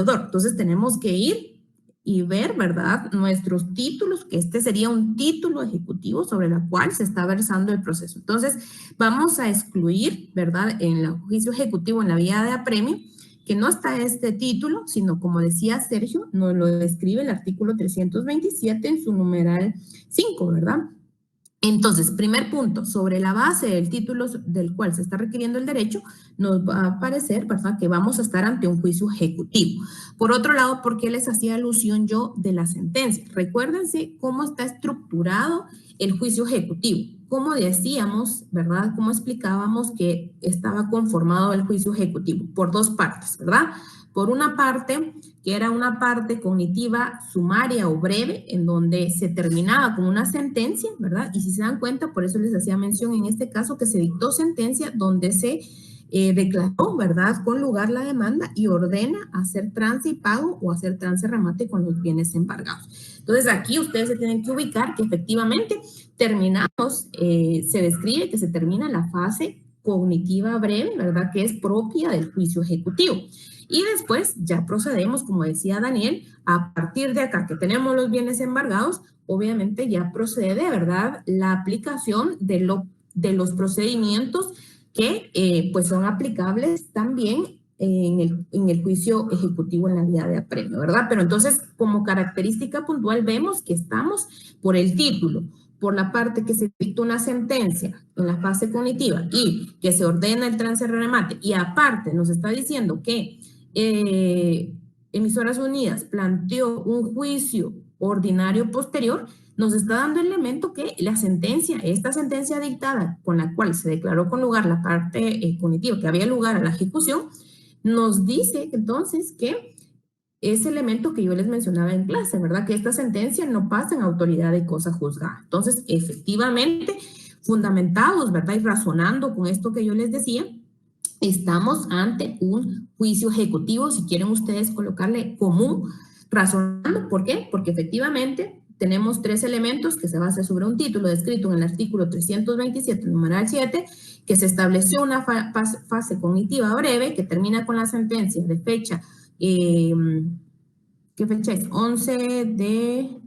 Entonces tenemos que ir y ver, ¿verdad?, nuestros títulos, que este sería un título ejecutivo sobre el cual se está versando el proceso. Entonces, vamos a excluir, ¿verdad?, en el juicio ejecutivo en la vía de apremio, que no está este título, sino como decía Sergio, nos lo describe el artículo 327 en su numeral 5, ¿verdad? Entonces, primer punto, sobre la base del título del cual se está requiriendo el derecho, nos va a parecer, ¿verdad?, que vamos a estar ante un juicio ejecutivo. Por otro lado, ¿por qué les hacía alusión yo de la sentencia? Recuérdense cómo está estructurado el juicio ejecutivo. Como decíamos, ¿verdad?, cómo explicábamos que estaba conformado el juicio ejecutivo por dos partes, ¿verdad? Por una parte, que era una parte cognitiva sumaria o breve, en donde se terminaba con una sentencia, ¿verdad? Y si se dan cuenta, por eso les hacía mención en este caso que se dictó sentencia donde se declaró, ¿verdad?, con lugar la demanda y ordena hacer trance y pago o hacer trance remate con los bienes embargados. Entonces, aquí ustedes se tienen que ubicar que efectivamente terminamos, se describe que se termina la fase cognitiva breve, ¿verdad?, que es propia del juicio ejecutivo. Y después ya procedemos, como decía Daniel, a partir de acá que tenemos los bienes embargados, obviamente ya procede, ¿verdad?, la aplicación de los procedimientos que pues son aplicables también en el juicio ejecutivo en la vía de apremio, ¿verdad? Pero entonces, como característica puntual, vemos que estamos por el título, por la parte que se dicta una sentencia en la fase cognitiva y que se ordena el trance remate, y aparte nos está diciendo que Emisoras Unidas planteó un juicio ordinario posterior, nos está dando el elemento que la sentencia, esta sentencia dictada con la cual se declaró con lugar la parte cognitiva que había lugar a la ejecución, nos dice entonces que ese elemento que yo les mencionaba en clase, ¿verdad?, que esta sentencia no pasa en autoridad de cosa juzgada. Entonces, efectivamente, fundamentados, ¿verdad?, y razonando con esto que yo les decía, estamos ante un juicio ejecutivo, si quieren ustedes colocarle común, razonando. ¿Por qué? Porque efectivamente tenemos tres elementos que se basan sobre un título descrito en el artículo 327, numeral 7, que se estableció una fase cognitiva breve que termina con la sentencia de fecha, ¿qué fecha es? 11 de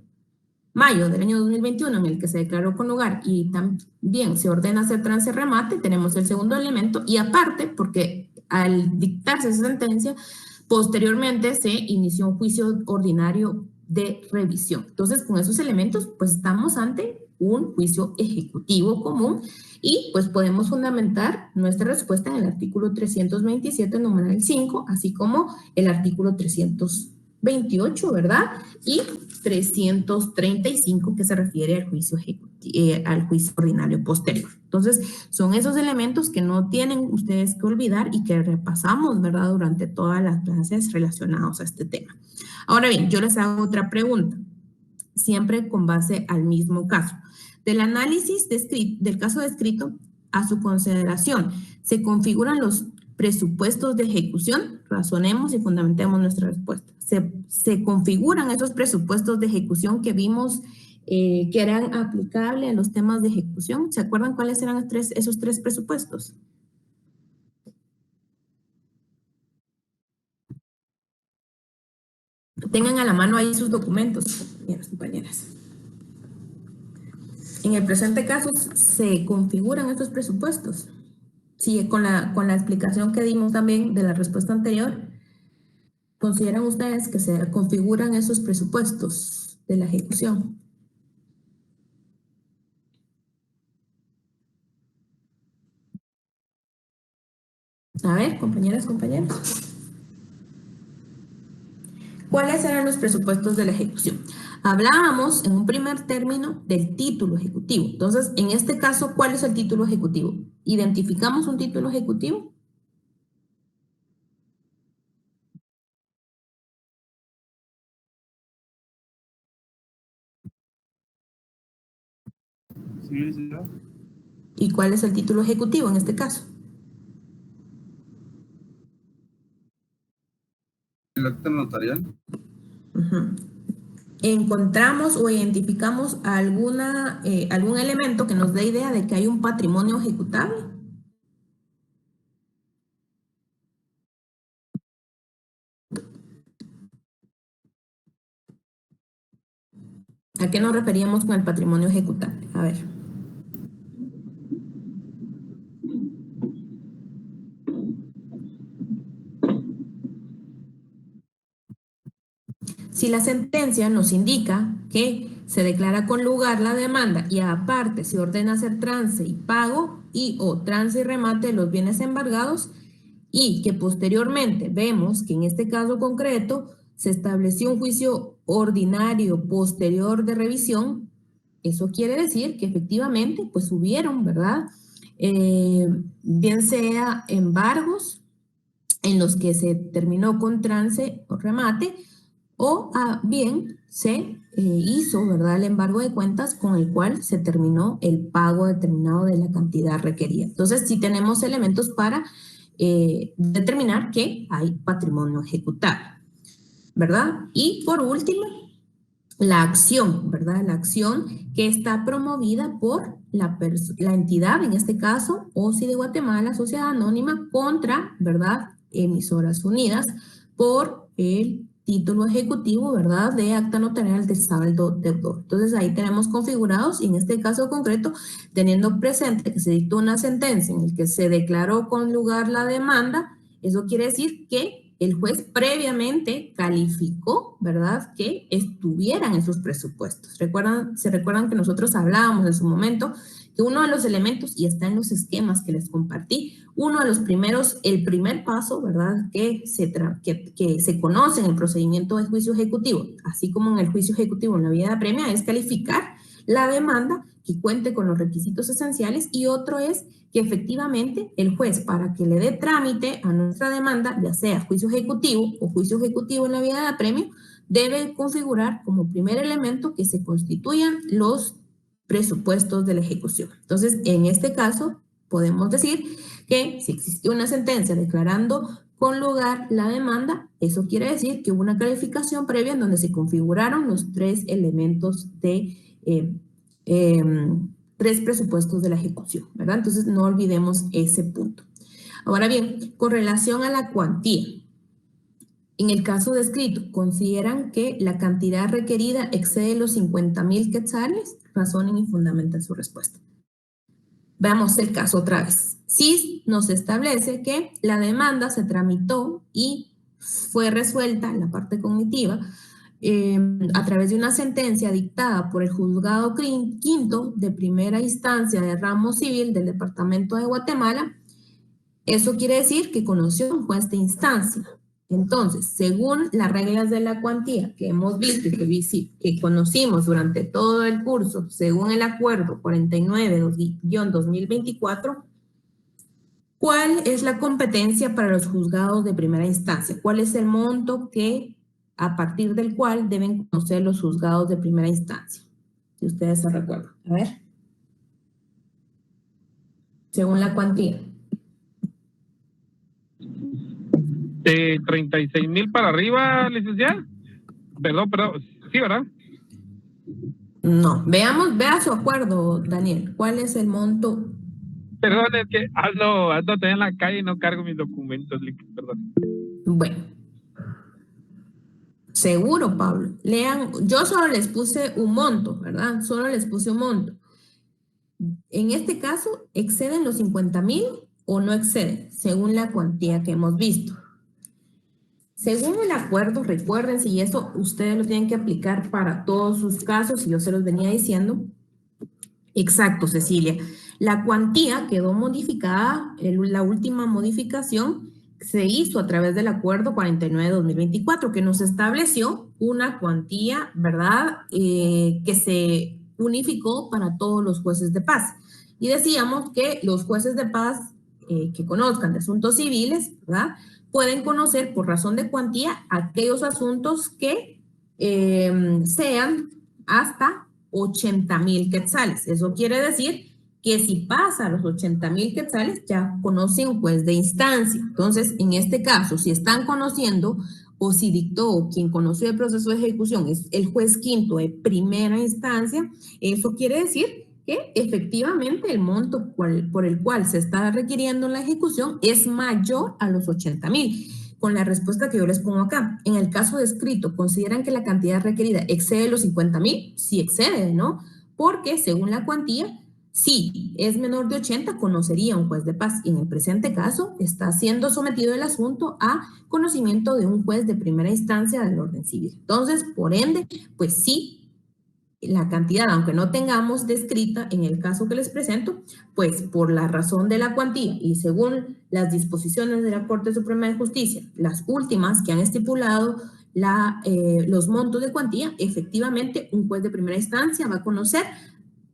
mayo del año 2021, en el que se declaró con lugar y también se ordena hacer trance remate. Tenemos el segundo elemento, y aparte, porque al dictarse esa sentencia, posteriormente se inició un juicio ordinario de revisión. Entonces, con esos elementos, pues estamos ante un juicio ejecutivo común y pues podemos fundamentar nuestra respuesta en el artículo 327, numeral 5, así como el artículo 328, ¿verdad? Y 335, que se refiere al juicio al juicio ordinario posterior. Entonces, son esos elementos que no tienen ustedes que olvidar y que repasamos, ¿verdad?, durante todas las clases relacionadas a este tema. Ahora bien, yo les hago otra pregunta, siempre con base al mismo caso. Del análisis del caso descrito a su consideración, ¿se configuran los presupuestos de ejecución? Razonemos y fundamentemos nuestra respuesta. ¿Se configuran esos presupuestos de ejecución que vimos que eran aplicables en los temas de ejecución? ¿Se acuerdan cuáles eran esos tres presupuestos? Tengan a la mano ahí sus documentos, compañeros, compañeras. En el presente caso, ¿se configuran estos presupuestos? Sí, con la explicación que dimos también de la respuesta anterior, ¿consideran ustedes que se configuran esos presupuestos de la ejecución? A ver, compañeras, compañeros. ¿Cuáles eran los presupuestos de la ejecución? Hablábamos en un primer término del título ejecutivo. Entonces, en este caso, ¿cuál es el título ejecutivo? ¿Identificamos un título ejecutivo? Sí, sí. ¿Y cuál es el título ejecutivo en este caso? El acta notarial. Encontramos o identificamos algún elemento que nos dé idea de que hay un patrimonio ejecutable. ¿A qué nos referíamos con el patrimonio ejecutable? A ver. Si la sentencia nos indica que se declara con lugar la demanda y aparte se ordena hacer trance y pago y o trance y remate de los bienes embargados y que posteriormente vemos que en este caso concreto se estableció un juicio ordinario posterior de revisión, eso quiere decir que efectivamente pues hubieron, ¿verdad? Bien sea embargos en los que se terminó con trance o remate, o bien se hizo, ¿verdad?, el embargo de cuentas con el cual se terminó el pago determinado de la cantidad requerida. Entonces, sí tenemos elementos para determinar que hay patrimonio ejecutable, ¿verdad? Y por último, la acción, ¿verdad? La acción que está promovida por la entidad, en este caso, OSI de Guatemala, Sociedad Anónima, contra, ¿verdad?, Emisoras Unidas, por el título ejecutivo, ¿verdad?, de acta notarial de saldo deudor. Entonces, ahí tenemos configurados, y en este caso concreto, teniendo presente que se dictó una sentencia en la que se declaró con lugar la demanda, eso quiere decir que el juez previamente calificó, ¿verdad?, que estuvieran en sus presupuestos. Se recuerdan que nosotros hablábamos en su momento que uno de los elementos, y está en los esquemas que les compartí, uno de los primeros, el primer paso, ¿verdad?, que se conoce en el procedimiento de juicio ejecutivo, así como en el juicio ejecutivo en la vía de apremia, es calificar la demanda que cuente con los requisitos esenciales, y otro es que efectivamente el juez, para que le dé trámite a nuestra demanda, ya sea juicio ejecutivo o juicio ejecutivo en la vía de apremio, debe configurar como primer elemento que se constituyan los presupuestos de la ejecución. Entonces, en este caso, podemos decir que si existió una sentencia declarando con lugar la demanda, eso quiere decir que hubo una calificación previa en donde se configuraron los tres elementos de tres presupuestos de la ejecución, ¿verdad? Entonces, no olvidemos ese punto. Ahora bien, con relación a la cuantía, en el caso descrito, ¿consideran que la cantidad requerida excede los 50,000 quetzales? Razonen y fundamenten su respuesta. Veamos el caso otra vez. Sí nos establece que la demanda se tramitó y fue resuelta en la parte cognitiva a través de una sentencia dictada por el juzgado quinto de primera instancia de ramo civil del departamento de Guatemala. Eso quiere decir que conoció un juez de instancia. Entonces, según las reglas de la cuantía que hemos visto y que conocimos durante todo el curso, según el acuerdo 49-2024, ¿cuál es la competencia para los juzgados de primera instancia? ¿Cuál es el monto a partir del cual deben conocer los juzgados de primera instancia? Si ustedes se recuerdan. A ver. Según la cuantía. De 36,000 para arriba, licenciada. Perdón, sí, ¿verdad? No, vea su acuerdo, Daniel. ¿Cuál es el monto? Perdón, es que ando en la calle y no cargo mis documentos, perdón. Bueno. Seguro, Pablo. Lean, yo solo les puse un monto, ¿verdad? Solo les puse un monto. En este caso, ¿exceden los 50,000 o no exceden? Según la cuantía que hemos visto. Según el acuerdo, recuerden, si eso ustedes lo tienen que aplicar para todos sus casos, y yo se los venía diciendo. Exacto, Cecilia. La cuantía quedó modificada, la última modificación se hizo a través del acuerdo 49-2024, que nos estableció una cuantía, ¿verdad?, que se unificó para todos los jueces de paz. Y decíamos que los jueces de paz que conozcan de asuntos civiles, ¿verdad?, pueden conocer por razón de cuantía aquellos asuntos que sean hasta 80,000 quetzales. Eso quiere decir que si pasa a los 80,000 quetzales, ya conoce un juez de instancia. Entonces, en este caso, si están conociendo o si dictó quien conoció el proceso de ejecución es el juez quinto de primera instancia, eso quiere decir que efectivamente el monto por el cual se está requiriendo la ejecución es mayor a los 80,000. con la respuesta que yo les pongo acá. En el caso descrito, ¿consideran que la cantidad requerida excede los 50,000? Sí excede, ¿no? Porque según la cuantía, si es menor de 80, conocería un juez de paz. Y en el presente caso, está siendo sometido el asunto a conocimiento de un juez de primera instancia del orden civil. Entonces, por ende, pues sí, la cantidad, aunque no tengamos descrita en el caso que les presento, pues por la razón de la cuantía y según las disposiciones de la Corte Suprema de Justicia, las últimas que han estipulado los montos de cuantía, efectivamente un juez de primera instancia va a conocer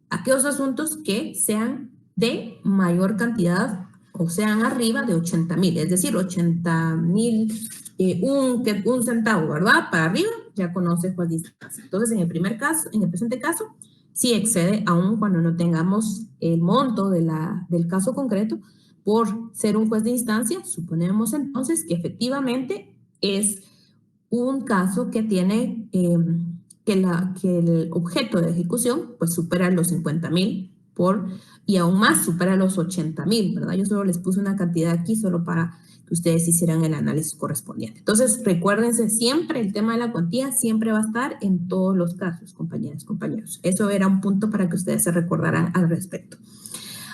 aquellos asuntos que sean de mayor cantidad o sean arriba de 80,000, es decir, 80,000, un centavo, ¿verdad? Para arriba, ya conoce cuál distancia. Entonces, en el primer caso, en el presente caso, sí excede, aun cuando no tengamos el monto del caso concreto, por ser un juez de instancia, suponemos entonces que efectivamente es un caso que tiene que el objeto de ejecución pues supera los 50,000 y aún más supera los 80,000, ¿verdad? Yo solo les puse una cantidad aquí solo para que ustedes hicieran el análisis correspondiente. Entonces, recuérdense siempre, el tema de la cuantía siempre va a estar en todos los casos, compañeras, compañeros. Eso era un punto para que ustedes se recordaran al respecto.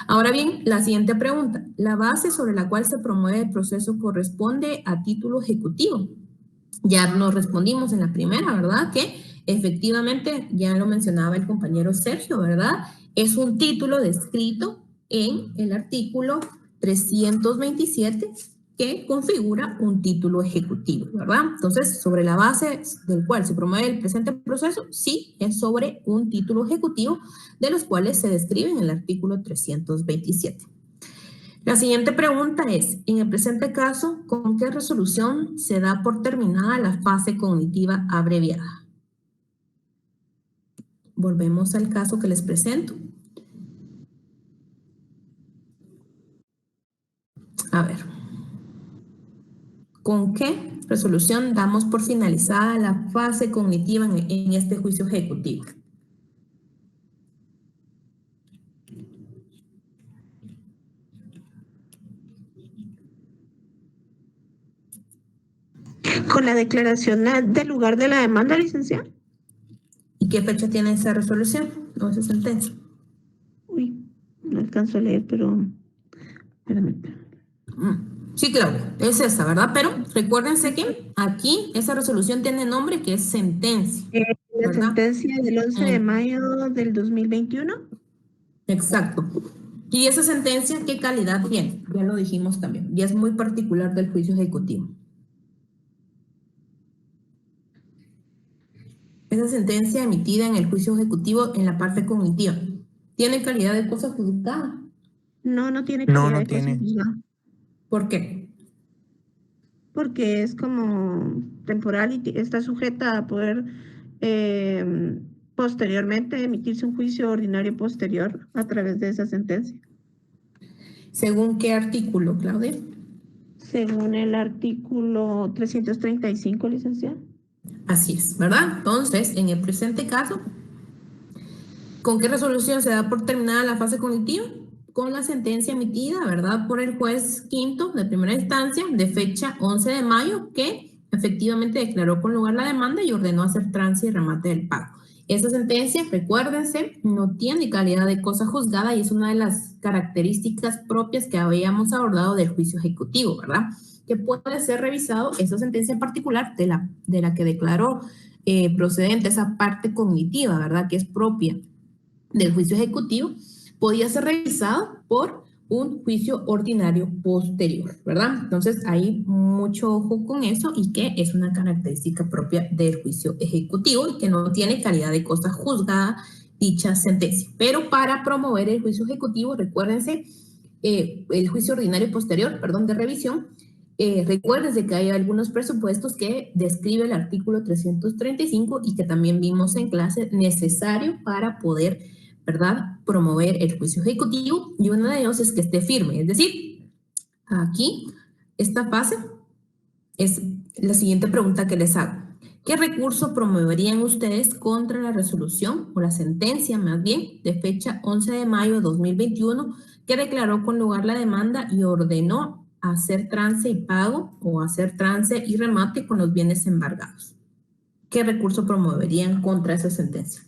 Ahora bien, la siguiente pregunta. ¿La base sobre la cual se promueve el proceso corresponde a título ejecutivo? Ya nos respondimos en la primera, ¿verdad? Que efectivamente, ya lo mencionaba el compañero Sergio, ¿verdad? Es un título descrito en el artículo 327 que configura un título ejecutivo, ¿verdad? Entonces, sobre la base del cual se promueve el presente proceso, sí, es sobre un título ejecutivo de los cuales se describe en el artículo 327. La siguiente pregunta es, en el presente caso, ¿con qué resolución se da por terminada la fase cognitiva abreviada? Volvemos al caso que les presento. A ver, ¿con qué resolución damos por finalizada la fase cognitiva en este juicio ejecutivo? Con la declaración del lugar de la demanda, licenciada. ¿Y qué fecha tiene esa resolución o esa sentencia? Uy, no alcanzo a leer, pero espérame. Sí, claro, es esa, ¿verdad? Pero recuérdense que aquí esa resolución tiene nombre que es sentencia. La ¿verdad? sentencia del 11 de mayo del 2021. Exacto. Y esa sentencia, ¿qué calidad tiene? Ya lo dijimos también. Y es muy particular del juicio ejecutivo. Esa sentencia emitida en el juicio ejecutivo en la parte cognitiva, ¿tiene calidad de cosa juzgada? No, no tiene calidad de cosa juzgada. ¿Por qué? Porque es como temporal y está sujeta a poder posteriormente emitirse un juicio ordinario posterior a través de esa sentencia. ¿Según qué artículo, Claudia? Según el artículo 335, licenciada. Así es, ¿verdad? Entonces, en el presente caso, ¿con qué resolución se da por terminada la fase cognitiva? Con la sentencia emitida, ¿verdad? Por el juez quinto de primera instancia de fecha 11 de mayo que efectivamente declaró con lugar la demanda y ordenó hacer trance y remate del pago. Esa sentencia, recuérdense, no tiene calidad de cosa juzgada y es una de las características propias que habíamos abordado del juicio ejecutivo, ¿verdad? Que puede ser revisado esa sentencia en particular de la que declaró procedente esa parte cognitiva, ¿verdad? Que es propia del juicio ejecutivo, podía ser revisado por un juicio ordinario posterior, ¿verdad? Entonces hay mucho ojo con eso y que es una característica propia del juicio ejecutivo y que no tiene calidad de cosa juzgada dicha sentencia. Pero para promover el juicio ejecutivo, recuérdense, el juicio ordinario posterior, perdón, de revisión, recuérdense que hay algunos presupuestos que describe el artículo 335 y que también vimos en clase necesario para poder, ¿verdad?, promover el juicio ejecutivo, y uno de ellos es que esté firme. Es decir, aquí, esta fase es la siguiente pregunta que les hago. ¿Qué recurso promoverían ustedes contra la resolución o la sentencia, más bien, de fecha 11 de mayo de 2021 que declaró con lugar la demanda y ordenó hacer trance y pago o hacer trance y remate con los bienes embargados. ¿Qué recurso promoverían contra esa sentencia?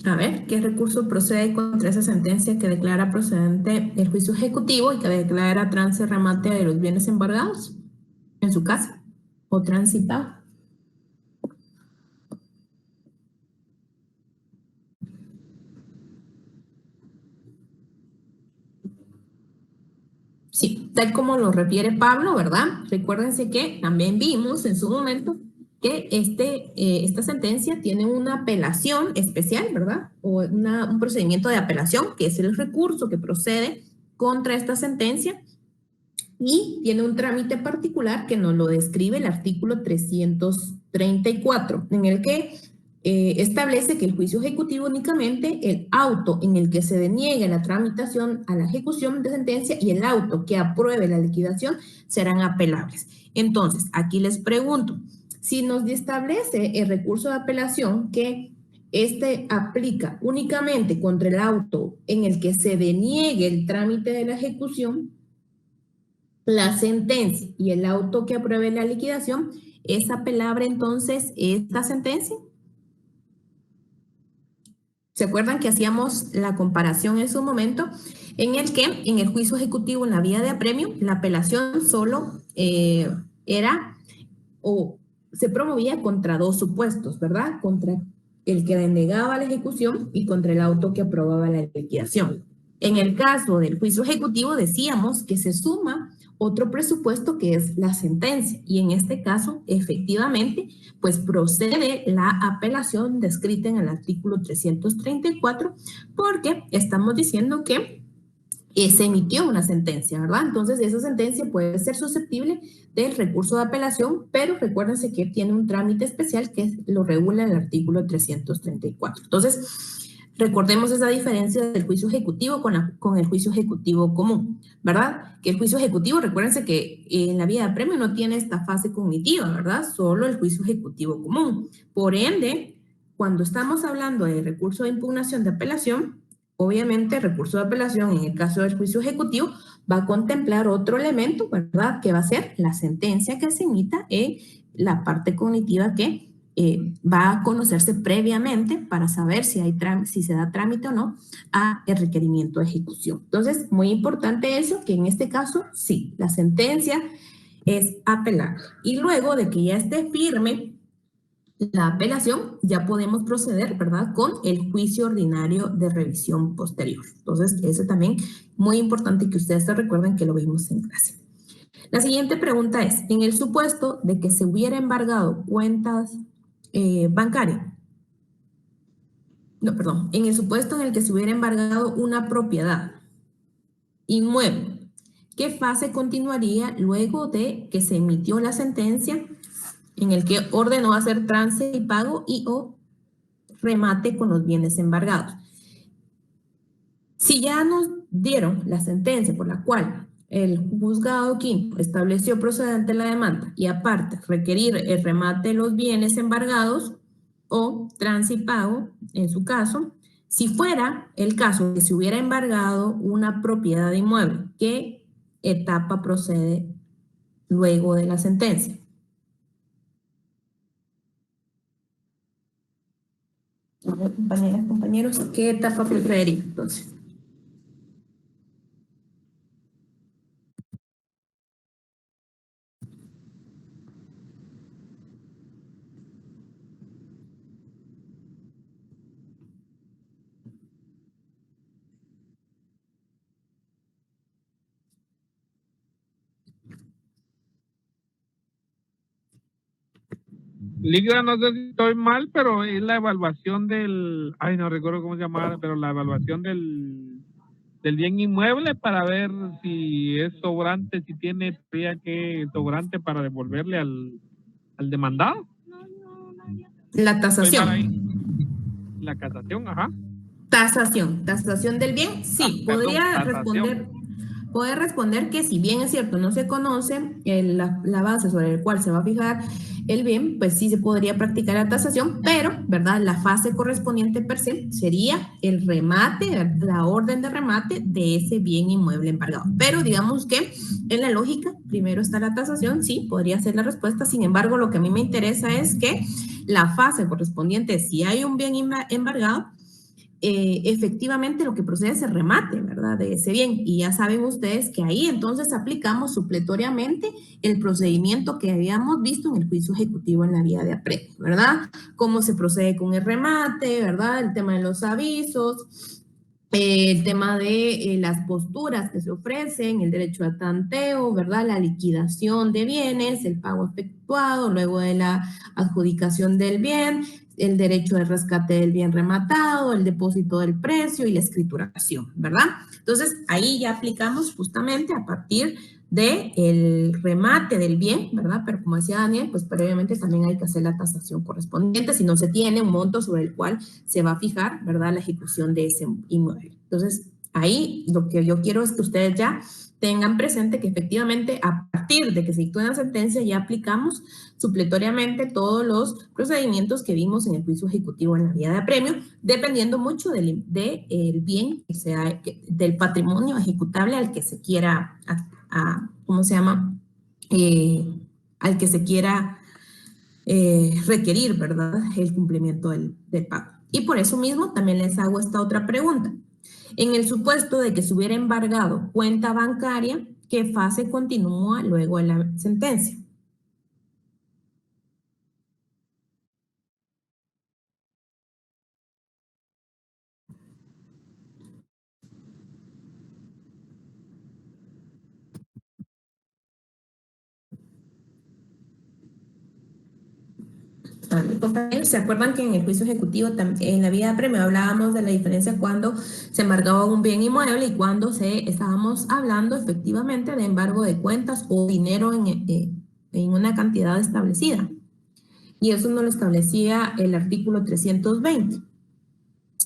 A ver, ¿qué recurso procede contra esa sentencia que declara procedente el juicio ejecutivo y que declara trance y remate de los bienes embargados en su caso o trance y pago? Sí, tal como lo refiere Pablo, ¿verdad? Recuérdense que también vimos en su momento que esta sentencia tiene una apelación especial, ¿verdad? O un procedimiento de apelación, que es el recurso que procede contra esta sentencia, y tiene un trámite particular que nos lo describe el artículo 334, en el que establece que el juicio ejecutivo únicamente el auto en el que se deniegue la tramitación a la ejecución de sentencia y el auto que apruebe la liquidación serán apelables. Entonces, aquí les pregunto, si nos establece el recurso de apelación que aplica únicamente contra el auto en el que se deniegue el trámite de la ejecución, la sentencia y el auto que apruebe la liquidación, ¿es apelable entonces esta sentencia? ¿Se acuerdan que hacíamos la comparación en su momento en el que en el juicio ejecutivo en la vía de apremio la apelación solo era o se promovía contra dos supuestos, ¿verdad? Contra el que denegaba la ejecución y contra el auto que aprobaba la liquidación. En el caso del juicio ejecutivo decíamos que se suma otro presupuesto que es la sentencia y en este caso efectivamente pues procede la apelación descrita en el artículo 334 porque estamos diciendo que se emitió una sentencia, ¿verdad? Entonces esa sentencia puede ser susceptible del recurso de apelación, pero recuérdense que tiene un trámite especial que lo regula el artículo 334. Entonces, recordemos esa diferencia del juicio ejecutivo con el juicio ejecutivo común, ¿verdad? Que el juicio ejecutivo, recuérdense que en la vía de apremio no tiene esta fase cognitiva, ¿verdad? Solo el juicio ejecutivo común. Por ende, cuando estamos hablando de recurso de impugnación de apelación, obviamente el recurso de apelación en el caso del juicio ejecutivo va a contemplar otro elemento, ¿verdad? Que va a ser la sentencia que se emita en la parte cognitiva que va a conocerse previamente para saber si se da trámite o no a el requerimiento de ejecución. Entonces, muy importante eso, que en este caso, sí, la sentencia es apelable. Y luego de que ya esté firme la apelación, ya podemos proceder, ¿verdad?, con el juicio ordinario de revisión posterior. Entonces, eso también muy importante que ustedes se recuerden que lo vimos en clase. La siguiente pregunta es, en el supuesto de que se hubiera embargado cuentas bancarias, no, perdón, en el supuesto en el que se hubiera embargado una propiedad inmueble, ¿qué fase continuaría luego de que se emitió la sentencia en el que ordenó hacer trance y pago y o remate con los bienes embargados? Si ya nos dieron la sentencia por la cual el juzgado quinto estableció procedente la demanda y aparte requerir el remate de los bienes embargados o trance y pago, en su caso, si fuera el caso que se hubiera embargado una propiedad inmueble, ¿qué etapa procede luego de la sentencia? A ver, compañeras, compañeros, ¿qué etapa procedería entonces? Líquida, no sé si estoy mal, pero es la evaluación del, ay, no recuerdo cómo se llamaba, pero la evaluación del bien inmueble para ver si es sobrante, si tiene todavía que sobrante para devolverle al demandado. La tasación. La casación, ajá. Tasación del bien, sí, podría responder puede responder que si bien es cierto, no se conoce la base sobre la cual se va a fijar el bien, pues sí se podría practicar la tasación, pero, ¿verdad? La fase correspondiente per se sería el remate, la orden de remate de ese bien inmueble embargado. Pero digamos que en la lógica, primero está la tasación, sí, podría ser la respuesta. Sin embargo, lo que a mí me interesa es que la fase correspondiente, si hay un bien embargado, efectivamente lo que procede es el remate, ¿verdad? De ese bien. Y ya saben ustedes que ahí entonces aplicamos supletoriamente el procedimiento que habíamos visto en el juicio ejecutivo en la vía de apremio, ¿verdad? Cómo se procede con el remate, ¿verdad? El tema de los avisos, el tema de las posturas que se ofrecen, el derecho a tanteo, ¿verdad? La liquidación de bienes, el pago efectuado, luego de la adjudicación del bien, el derecho de rescate del bien rematado, el depósito del precio y la escrituración, ¿verdad? Entonces, ahí ya aplicamos justamente a partir del remate del bien, ¿verdad? Pero como decía Daniel, pues previamente también hay que hacer la tasación correspondiente si no se tiene un monto sobre el cual se va a fijar, ¿verdad? La ejecución de ese inmueble. Entonces, ahí lo que yo quiero es que ustedes ya tengan presente que efectivamente a partir de que se dictó una sentencia ya aplicamos supletoriamente todos los procedimientos que vimos en el juicio ejecutivo en la vía de apremio, dependiendo mucho del bien, que sea, del patrimonio ejecutable al que se quiera, ¿cómo se llama? Al que se quiera requerir, ¿verdad? El cumplimiento del pago. Y por eso mismo también les hago esta otra pregunta. En el supuesto de que se hubiera embargado cuenta bancaria, ¿qué fase continúa luego de la sentencia? Compañeros, ¿se acuerdan que en el juicio ejecutivo, en la vía de apremio, hablábamos de la diferencia cuando se embargaba un bien inmueble y cuando estábamos hablando efectivamente de embargo de cuentas o dinero en una cantidad establecida? Y eso nos lo establecía el artículo 320,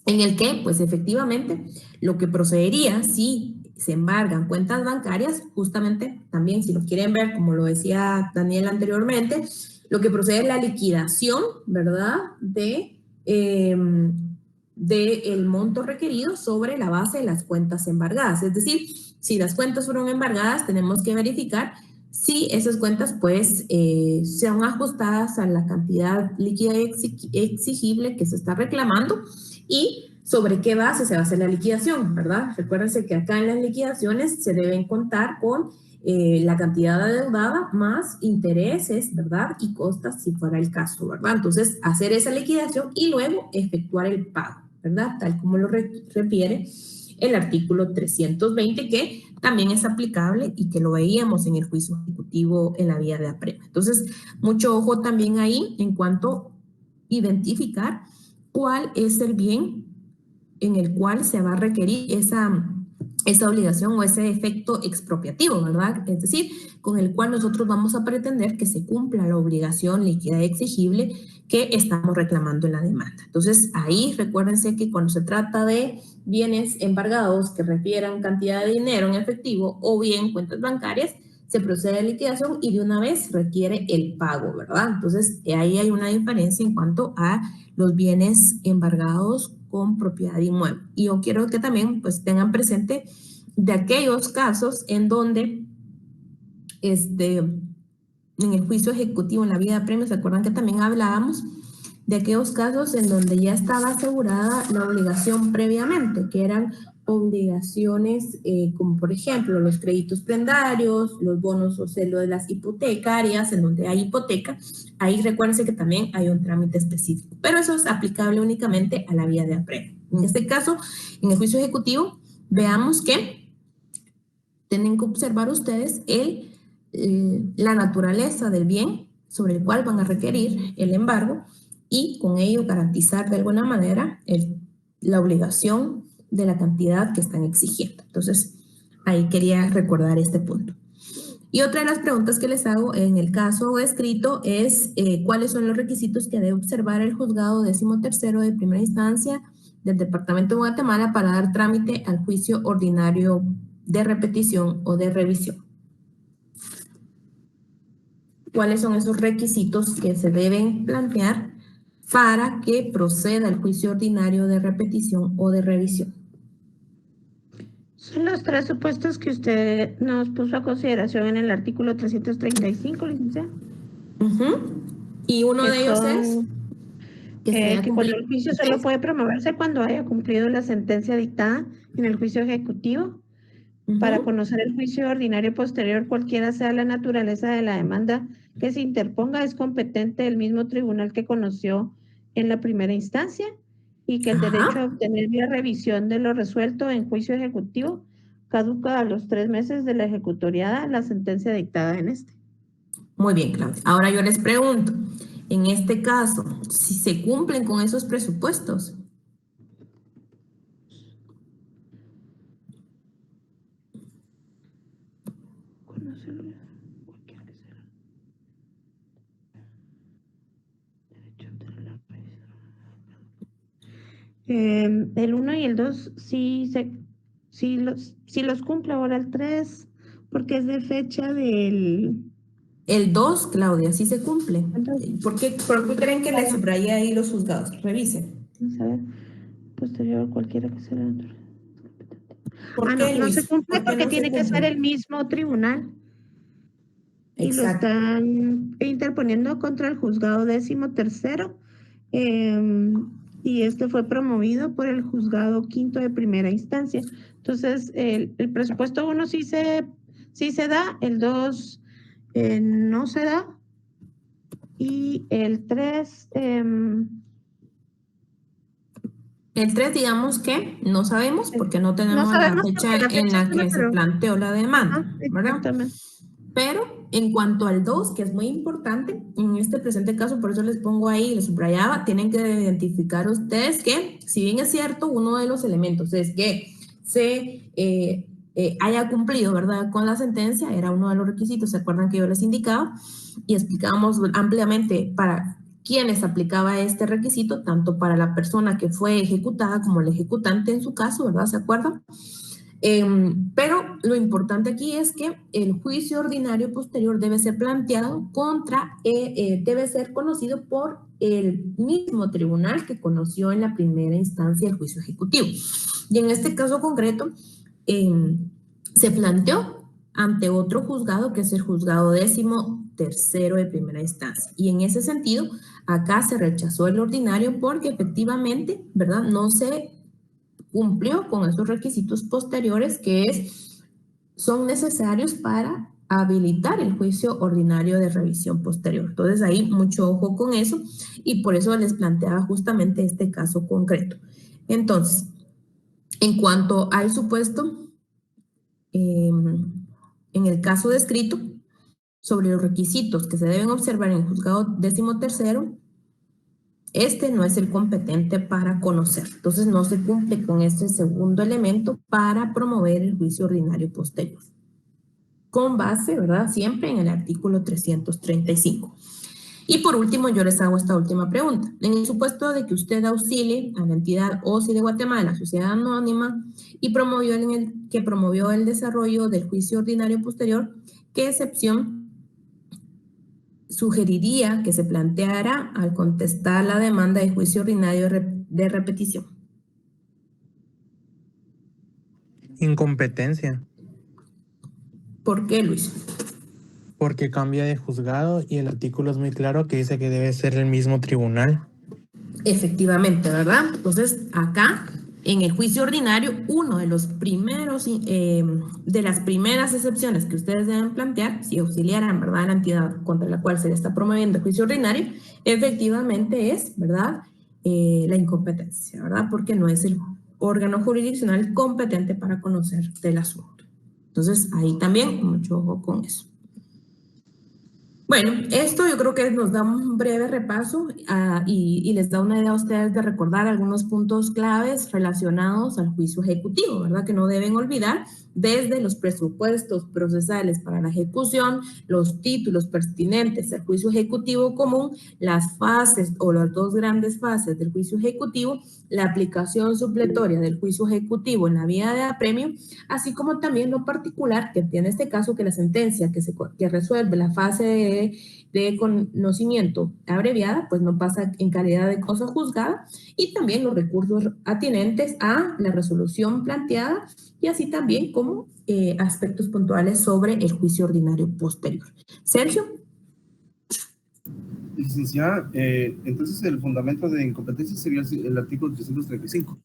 en el que, pues efectivamente, lo que procedería si se embargan cuentas bancarias, justamente también, si lo quieren ver, como lo decía Daniel anteriormente, lo que procede es la liquidación, ¿verdad?, el monto requerido sobre la base de las cuentas embargadas. Es decir, si las cuentas fueron embargadas, tenemos que verificar si esas cuentas, pues, sean ajustadas a la cantidad líquida y exigible que se está reclamando y sobre qué base se va a hacer la liquidación, ¿verdad? Recuérdense que acá en las liquidaciones se deben contar con la cantidad adeudada más intereses, ¿verdad? Y costas si fuera el caso, ¿verdad? Entonces, hacer esa liquidación y luego efectuar el pago, ¿verdad? Tal como lo refiere el artículo 320, que también es aplicable y que lo veíamos en el juicio ejecutivo en la vía de apremio. Entonces, mucho ojo también ahí en cuanto a identificar cuál es el bien en el cual se va a requerir esa obligación o ese efecto expropiativo, ¿verdad? Es decir, con el cual nosotros vamos a pretender que se cumpla la obligación líquida y exigible que estamos reclamando en la demanda. Entonces, ahí recuérdense que cuando se trata de bienes embargados que refieran cantidad de dinero en efectivo o bien cuentas bancarias, se procede a liquidación y de una vez requiere el pago, ¿verdad? Entonces, ahí hay una diferencia en cuanto a los bienes embargados con propiedad inmueble. Y yo quiero que también pues tengan presente de aquellos casos en donde en el juicio ejecutivo en la vía de apremio, ¿se acuerdan que también hablábamos de aquellos casos en donde ya estaba asegurada la obligación previamente, que eran obligaciones como por ejemplo los créditos prendarios, los bonos o celo de las hipotecarias, en donde hay hipoteca? Ahí recuérdense que también hay un trámite específico, pero eso es aplicable únicamente a la vía de apremio. En este caso, en el juicio ejecutivo, veamos que tienen que observar ustedes la naturaleza del bien sobre el cual van a requerir el embargo y con ello garantizar de alguna manera la obligación de la cantidad que están exigiendo. Entonces, ahí quería recordar este punto. Y otra de las preguntas que les hago en el caso escrito es cuáles son los requisitos que debe observar el juzgado 13º de primera instancia del Departamento de Guatemala para dar trámite al juicio ordinario de repetición o de revisión. ¿Cuáles son esos requisitos que se deben plantear para que proceda el juicio ordinario de repetición o de revisión? Son los 3 supuestos que usted nos puso a consideración en el artículo 335, licenciada. Y uno Que de ellos es son que cuando el juicio solo puede promoverse cuando haya cumplido la sentencia dictada en el juicio ejecutivo. Para conocer el juicio ordinario posterior, cualquiera sea la naturaleza de la demanda que se interponga, es competente el mismo tribunal que conoció en la primera instancia, y que el derecho a obtener la revisión de lo resuelto en juicio ejecutivo caduca a los 3 meses de la ejecutoriada la sentencia dictada en este. Muy bien, Claudia. Ahora yo les pregunto, en este caso, si se cumplen con esos presupuestos. El 1 y el 2 sí los cumple. Ahora el 3, porque es de fecha del... El 2, Claudia, sí se cumple. Entonces, ¿Por qué creen que le subrayé ahí los juzgados? Revisen. Vamos a ver. Posterior, cualquiera que sea la naturaleza. ¿Por qué, no Luis? se cumple ¿Por qué porque no se tiene que ser cumple? el mismo tribunal. Y lo Exacto. están interponiendo contra el juzgado 13º. Y este fue promovido por el juzgado 5º de primera instancia. Entonces, el presupuesto 1 sí se da, el 2 no se da, y el 3... El 3, digamos que no sabemos porque no no tenemos la sabemos fecha porque la en fecha la que se pero... planteó la demanda, ¿verdad? Exactamente. Pero en cuanto al 2, que es muy importante, en este presente caso, por eso les pongo ahí, les subrayaba, tienen que identificar ustedes que, si bien es cierto, uno de los elementos es que se haya cumplido, ¿verdad?, con la sentencia, era uno de los requisitos, ¿se acuerdan que yo les indicaba? Y explicábamos ampliamente para quiénes aplicaba este requisito, tanto para la persona que fue ejecutada como el ejecutante en su caso, ¿verdad?, ¿se acuerdan? Pero lo importante aquí es que el juicio ordinario posterior debe ser planteado debe ser conocido por el mismo tribunal que conoció en la primera instancia el juicio ejecutivo. Y en este caso concreto, se planteó ante otro juzgado, que es el juzgado 13º de primera instancia. Y en ese sentido, acá se rechazó el ordinario porque efectivamente, ¿verdad?, no se cumplió con esos requisitos posteriores que son necesarios para habilitar el juicio ordinario de revisión posterior. Entonces ahí mucho ojo con eso, y por eso les planteaba justamente este caso concreto. Entonces, en cuanto al supuesto, en el caso descrito, sobre los requisitos que se deben observar en el juzgado 13º, este no es el competente para conocer. Entonces no se cumple con este segundo elemento para promover el juicio ordinario posterior. Con base, ¿verdad?, siempre en el artículo 335. Y por último, yo les hago esta última pregunta. En el supuesto de que usted auxilie a la entidad OSI de Guatemala, sociedad anónima, y promovió el desarrollo del juicio ordinario posterior, ¿qué excepción sugeriría que se planteara al contestar la demanda de juicio ordinario de repetición? Incompetencia. ¿Por qué, Luis? Porque cambia de juzgado y el artículo es muy claro que dice que debe ser el mismo tribunal. Efectivamente, ¿verdad? Entonces, acá, en el juicio ordinario, uno de los primeros, de las primeras excepciones que ustedes deben plantear, si auxiliaran, ¿verdad?, la entidad contra la cual se le está promoviendo el juicio ordinario, efectivamente es, ¿verdad?, la incompetencia, ¿verdad? Porque no es el órgano jurisdiccional competente para conocer del asunto. Entonces, ahí también mucho ojo con eso. Bueno, esto yo creo que nos da un breve repaso y les da una idea a ustedes de recordar algunos puntos claves relacionados al juicio ejecutivo, ¿verdad? Que no deben olvidar, desde los presupuestos procesales para la ejecución, los títulos pertinentes al juicio ejecutivo común, las fases o las dos grandes fases del juicio ejecutivo, la aplicación supletoria del juicio ejecutivo en la vía de apremio, así como también lo particular que tiene este caso, que la sentencia que resuelve la fase de conocimiento abreviada, pues no pasa en calidad de cosa juzgada, y también los recursos atinentes a la resolución planteada, y así también como aspectos puntuales sobre el juicio ordinario posterior. Sergio. Licenciada, entonces el fundamento de incompetencia sería el artículo 335.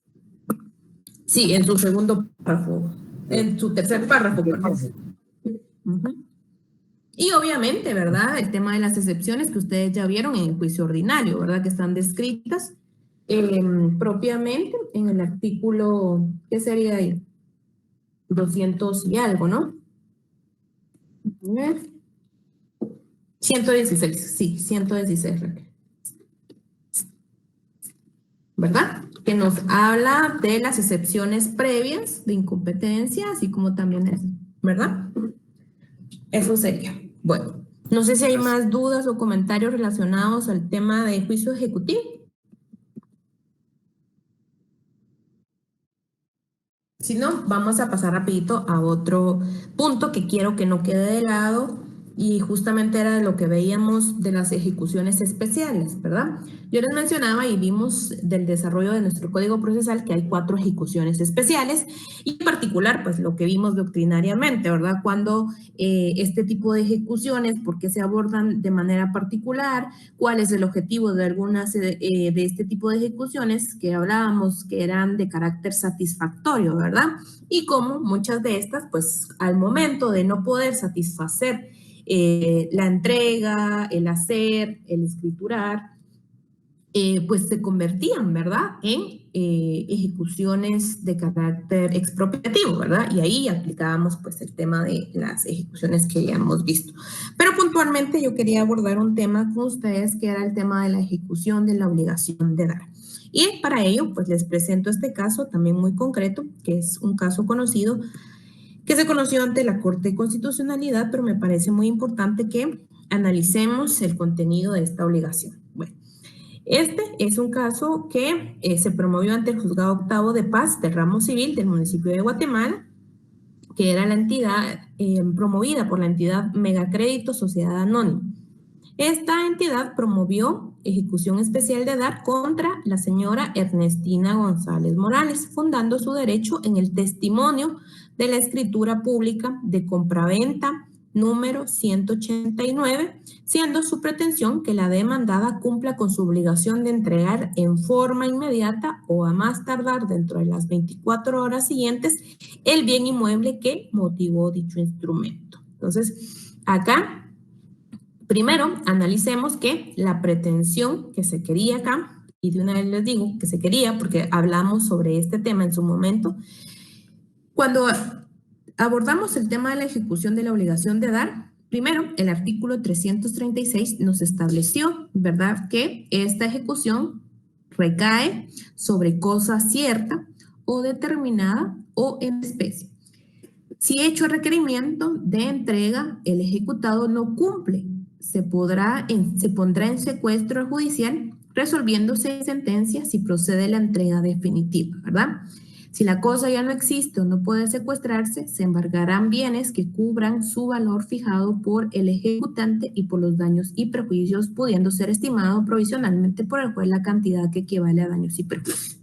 Sí, en su segundo párrafo, en su tercer párrafo, perdón. Y obviamente, ¿verdad? El tema de las excepciones que ustedes ya vieron en el juicio ordinario, ¿verdad? Que están descritas propiamente en el artículo, ¿qué sería ahí? 200 y algo, ¿no? 116, sí, 116. ¿Verdad? Que nos habla de las excepciones previas de incompetencia, así como también es, ¿verdad? Eso sería. Bueno, no sé si hay más dudas o comentarios relacionados al tema de juicio ejecutivo. Si no, vamos a pasar rapidito a otro punto que quiero que no quede de lado, y justamente era de lo que veíamos de las ejecuciones especiales, ¿verdad? Yo les mencionaba y vimos del desarrollo de nuestro código procesal que hay 4 ejecuciones especiales, y en particular, pues lo que vimos doctrinariamente, ¿verdad? Cuando este tipo de ejecuciones, ¿por qué se abordan de manera particular? ¿Cuál es el objetivo de algunas de este tipo de ejecuciones que hablábamos que eran de carácter satisfactorio, ¿verdad? Y como muchas de estas, pues al momento de no poder satisfacer la entrega, el hacer, el escriturar, pues se convertían, ¿verdad?, en ejecuciones de carácter expropiativo, ¿verdad? Y ahí aplicábamos pues el tema de las ejecuciones que ya hemos visto. Pero puntualmente yo quería abordar un tema con ustedes que era el tema de la ejecución de la obligación de dar. Y para ello pues les presento este caso también muy concreto, que es un caso conocido, que se conoció ante la Corte de Constitucionalidad, pero me parece muy importante que analicemos el contenido de esta obligación. Bueno, este es un caso que se promovió ante el Juzgado Octavo de Paz del Ramo Civil del municipio de Guatemala, que era la entidad promovida por la entidad Megacrédito Sociedad Anónima. Esta entidad promovió ejecución especial de dar contra la señora Ernestina González Morales, fundando su derecho en el testimonio de la escritura pública de compraventa número 189, siendo su pretensión que la demandada cumpla con su obligación de entregar en forma inmediata o a más tardar dentro de las 24 horas siguientes el bien inmueble que motivó dicho instrumento. Entonces, acá primero, analicemos que la pretensión que se quería acá, y de una vez les digo que se quería porque hablamos sobre este tema en su momento, cuando abordamos el tema de la ejecución de la obligación de dar, primero, el artículo 336 nos estableció, ¿verdad?, que esta ejecución recae sobre cosa cierta o determinada o en especie. Si hecho requerimiento de entrega, el ejecutado no cumple, se pondrá en secuestro judicial, resolviéndose en sentencia si procede la entrega definitiva, ¿verdad? Si la cosa ya no existe o no puede secuestrarse, se embargarán bienes que cubran su valor fijado por el ejecutante y por los daños y perjuicios, pudiendo ser estimado provisionalmente por el juez la cantidad que equivale a daños y perjuicios.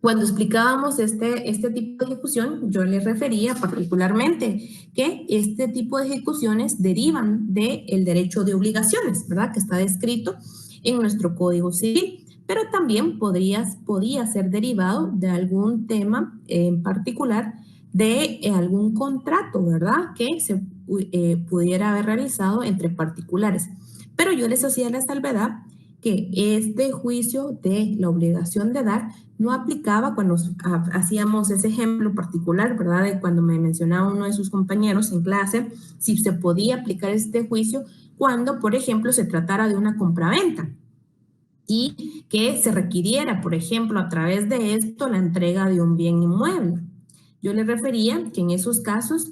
Cuando explicábamos este tipo de ejecución, yo les refería particularmente que este tipo de ejecuciones derivan del derecho de obligaciones, ¿verdad?, que está descrito en nuestro Código Civil, pero también podía ser derivado de algún tema en particular, de algún contrato, ¿verdad?, que se pudiera haber realizado entre particulares. Pero yo les hacía la salvedad que este juicio de la obligación de dar no aplicaba cuando hacíamos ese ejemplo particular, ¿verdad? De cuando me mencionaba uno de sus compañeros en clase, si se podía aplicar este juicio cuando, por ejemplo, se tratara de una compraventa y que se requiriera, por ejemplo, a través de esto, la entrega de un bien inmueble. Yo le refería que en esos casos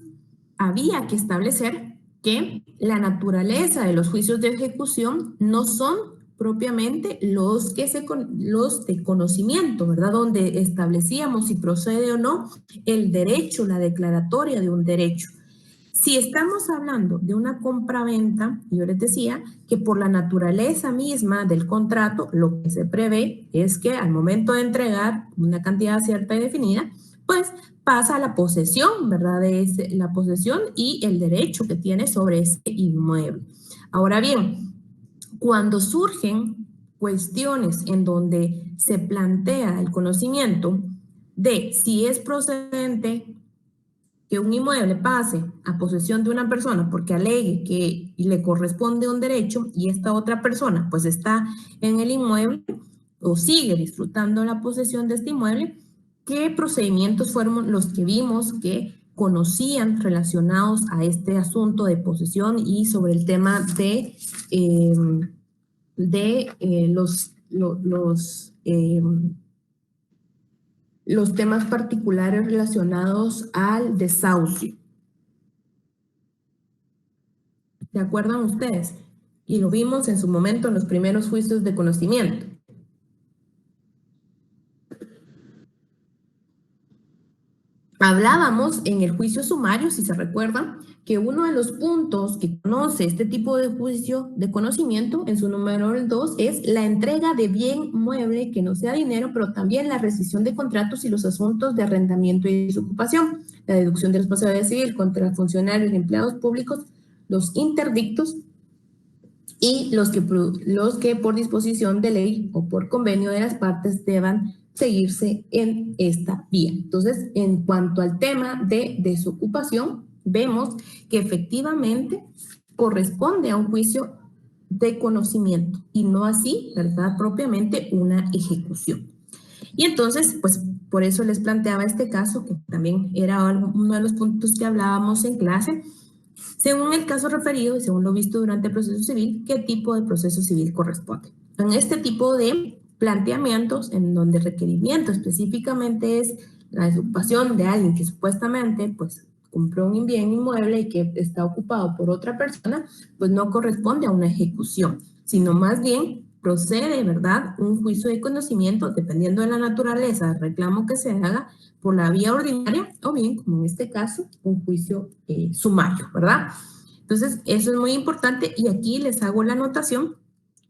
había que establecer que la naturaleza de los juicios de ejecución no son propiamente los de conocimiento, ¿verdad? Donde establecíamos si procede o no el derecho, la declaratoria de un derecho. Si estamos hablando de una compraventa, yo les decía que por la naturaleza misma del contrato, lo que se prevé es que al momento de entregar una cantidad cierta y definida, pues pasa a la posesión, ¿verdad? De la posesión y el derecho que tiene sobre ese inmueble. Ahora bien, cuando surgen cuestiones en donde se plantea el conocimiento de si es procedente que un inmueble pase a posesión de una persona porque alegue que le corresponde un derecho y esta otra persona pues está en el inmueble o sigue disfrutando la posesión de este inmueble, ¿qué procedimientos fueron los que vimos que conocían relacionados a este asunto de posesión y sobre el tema de los temas particulares relacionados al desahucio? ¿Se acuerdan ustedes? Y lo vimos en su momento en los primeros juicios de conocimiento. Hablábamos en el juicio sumario, si se recuerdan, que uno de los puntos que conoce este tipo de juicio de conocimiento en su número 2 es la entrega de bien mueble que no sea dinero, pero también la rescisión de contratos y los asuntos de arrendamiento y desocupación, la deducción de responsabilidad civil contra funcionarios y empleados públicos, los interdictos y los que por disposición de ley o por convenio de las partes deban seguirse en esta vía. Entonces, en cuanto al tema de desocupación, vemos que efectivamente corresponde a un juicio de conocimiento y no así, ¿verdad? Propiamente una ejecución. Y entonces, pues por eso les planteaba este caso, que también era uno de los puntos que hablábamos en clase. Según el caso referido y según lo visto durante el proceso civil, ¿qué tipo de proceso civil corresponde? En este tipo de planteamientos, en donde el requerimiento específicamente es la desocupación de alguien que supuestamente pues compró un bien inmueble y que está ocupado por otra persona, pues no corresponde a una ejecución, sino más bien procede, ¿verdad?, un juicio de conocimiento, dependiendo de la naturaleza del reclamo que se haga, por la vía ordinaria o bien, como en este caso, un juicio sumario, ¿verdad? Entonces, eso es muy importante y aquí les hago la anotación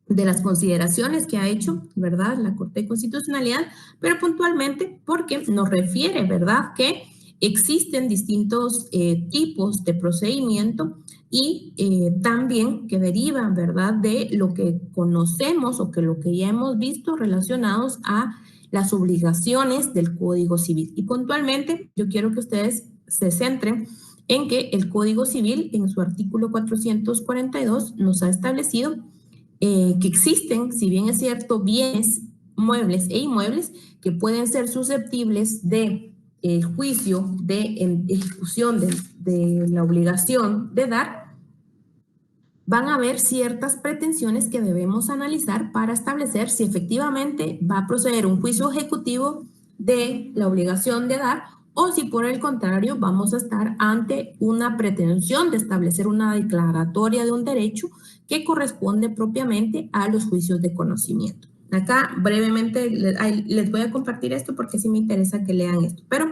de las consideraciones que ha hecho, ¿verdad?, la Corte de Constitucionalidad, pero puntualmente porque nos refiere, ¿verdad?, que existen distintos tipos de procedimiento y también que derivan, ¿verdad?, de lo que conocemos o que lo que ya hemos visto relacionados a las obligaciones del Código Civil. Y puntualmente yo quiero que ustedes se centren en que el Código Civil en su artículo 442 nos ha establecido que existen, si bien es cierto, bienes muebles e inmuebles que pueden ser susceptibles de juicio de ejecución de la obligación de dar, van a haber ciertas pretensiones que debemos analizar para establecer si efectivamente va a proceder un juicio ejecutivo de la obligación de dar o si por el contrario vamos a estar ante una pretensión de establecer una declaratoria de un derecho que corresponde propiamente a los juicios de conocimiento. Acá brevemente les voy a compartir esto porque sí me interesa que lean esto, pero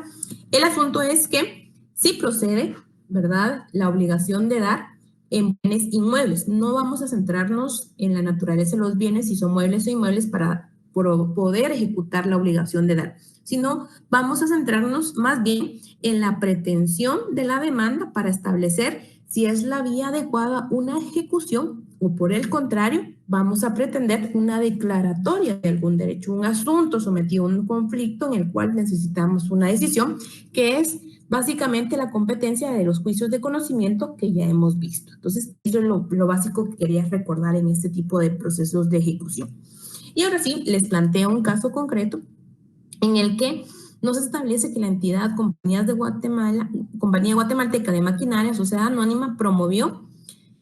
el asunto es que sí procede, ¿verdad?, la obligación de dar en bienes inmuebles. No vamos a centrarnos en la naturaleza de los bienes, si son muebles o inmuebles, para poder ejecutar la obligación de dar, sino vamos a centrarnos más bien en la pretensión de la demanda para establecer si es la vía adecuada una ejecución o por el contrario, vamos a pretender una declaratoria de algún derecho, un asunto sometido a un conflicto en el cual necesitamos una decisión, que es básicamente la competencia de los juicios de conocimiento que ya hemos visto. Entonces, eso es lo básico que quería recordar en este tipo de procesos de ejecución. Y ahora sí, les planteo un caso concreto en el que nos establece que la entidad Compañía Guatemalteca de Maquinaria, Sociedad Anónima, promovió,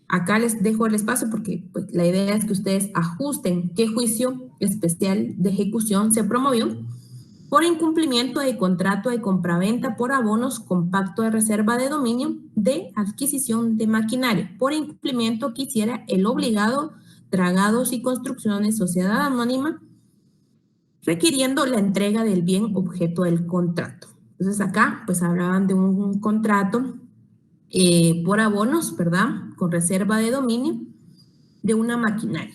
acá les dejo el espacio porque pues, la idea es que ustedes ajusten qué juicio especial de ejecución se promovió, por incumplimiento de contrato de compraventa por abonos con pacto de reserva de dominio de adquisición de maquinaria. Por incumplimiento quisiera el obligado Dragados y Construcciones Sociedad Anónima, requiriendo la entrega del bien objeto del contrato. Entonces acá pues hablaban de un contrato por abonos, ¿verdad? Con reserva de dominio de una maquinaria.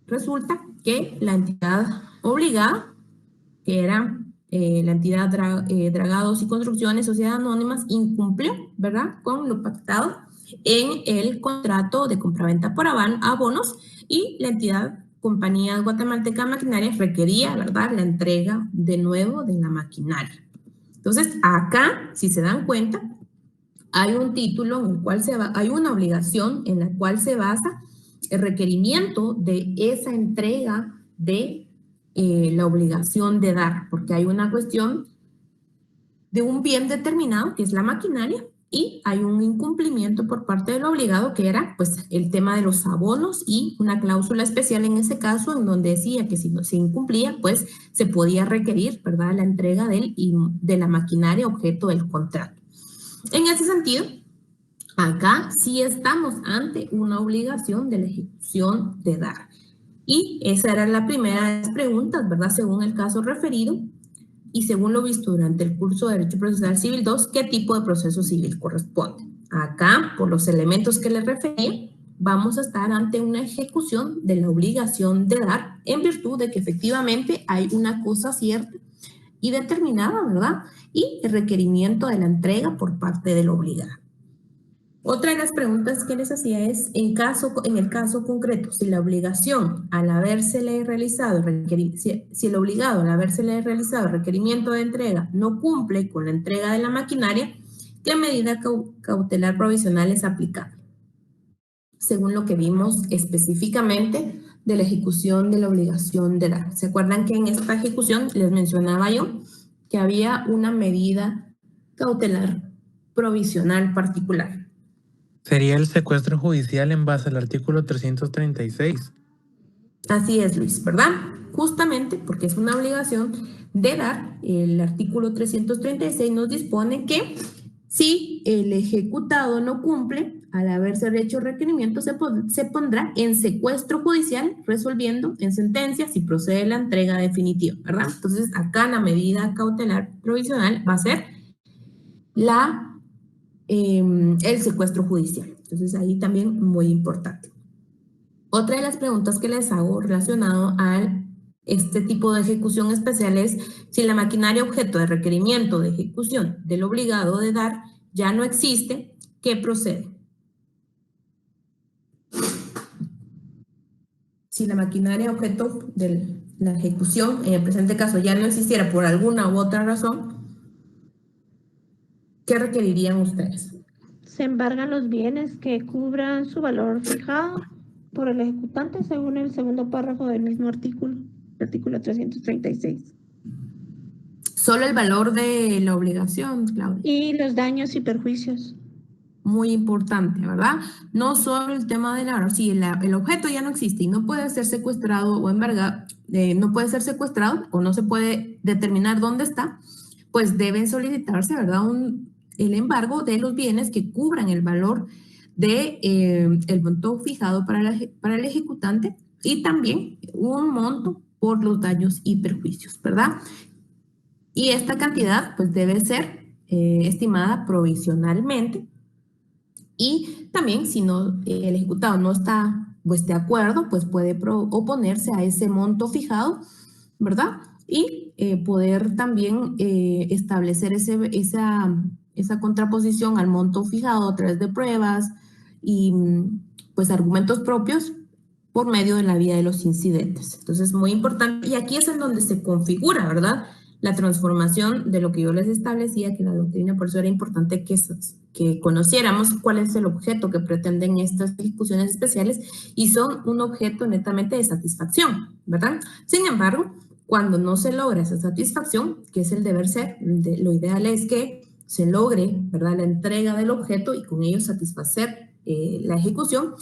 Resulta que la entidad obligada, que era la entidad Dragados y Construcciones, Sociedad Anónimas, incumplió, ¿verdad?, con lo pactado en el contrato de compraventa por abonos y la entidad Compañía Guatemalteca de Maquinaria requería, ¿verdad?, la entrega de nuevo de la maquinaria. Entonces, acá, si se dan cuenta, hay un título en el cual hay una obligación en la cual se basa el requerimiento de esa entrega de la obligación de dar, porque hay una cuestión de un bien determinado, que es la maquinaria, y hay un incumplimiento por parte del obligado, que era pues el tema de los abonos y una cláusula especial en ese caso, en donde decía que si no se incumplía, pues se podía requerir, ¿verdad?, la entrega de la maquinaria objeto del contrato. En ese sentido, acá sí estamos ante una obligación de la ejecución de dar. Y esa era la primera de las preguntas, ¿verdad?, según el caso referido y según lo visto durante el curso de Derecho Procesal Civil 2, ¿qué tipo de proceso civil corresponde? Acá, por los elementos que les referí, vamos a estar ante una ejecución de la obligación de dar en virtud de que efectivamente hay una cosa cierta y determinada, ¿verdad?, y el requerimiento de la entrega por parte del obligado. Otra de las preguntas que les hacía es, en el caso concreto, si la obligación al habérsele realizado, si el obligado al habérsele realizado el requerimiento de entrega no cumple con la entrega de la maquinaria, ¿qué medida cautelar provisional es aplicable? Según lo que vimos específicamente de la ejecución de la obligación de dar. ¿Se acuerdan que en esta ejecución les mencionaba yo que había una medida cautelar provisional particular? Sería el secuestro judicial en base al artículo 336. Así es, Luis, ¿verdad? Justamente porque es una obligación de dar, el artículo 336 nos dispone que si el ejecutado no cumple, al haberse hecho requerimiento, se pondrá en secuestro judicial, resolviendo en sentencia si procede la entrega definitiva, ¿verdad? Entonces, acá la medida cautelar provisional va a ser el secuestro judicial. Entonces, ahí también muy importante. Otra de las preguntas que les hago relacionado a este tipo de ejecución especial es si la maquinaria objeto de requerimiento de ejecución del obligado de dar ya no existe, ¿qué procede? Si la maquinaria objeto de la ejecución, en el presente caso, ya no existiera por alguna u otra razón, ¿qué requerirían ustedes? Se embargan los bienes que cubran su valor fijado por el ejecutante según el segundo párrafo del mismo artículo 336. Solo el valor de la obligación, Claudia. Y los daños y perjuicios. Muy importante, ¿verdad? No solo el tema de si el objeto ya no existe y no puede ser secuestrado o embargado, no puede ser secuestrado o no se puede determinar dónde está, pues deben solicitarse, ¿verdad?, el embargo de los bienes que cubran el valor de el monto fijado para el ejecutante y también un monto por los daños y perjuicios, ¿verdad? Y esta cantidad pues debe ser estimada provisionalmente. Y también, si el ejecutado no está pues, de acuerdo, pues puede oponerse a ese monto fijado, ¿verdad? Y poder también establecer esa contraposición al monto fijado a través de pruebas y pues argumentos propios por medio de la vía de los incidentes. Entonces, muy importante. Y aquí es en donde se configura, ¿verdad?, la transformación de lo que yo les establecía, que la doctrina, por eso era importante que conociéramos cuál es el objeto que pretenden estas ejecuciones especiales, y son un objeto netamente de satisfacción, ¿verdad? Sin embargo, cuando no se logra esa satisfacción, que es el deber ser, lo ideal es que se logre, ¿verdad?, la entrega del objeto y con ello satisfacer la ejecución.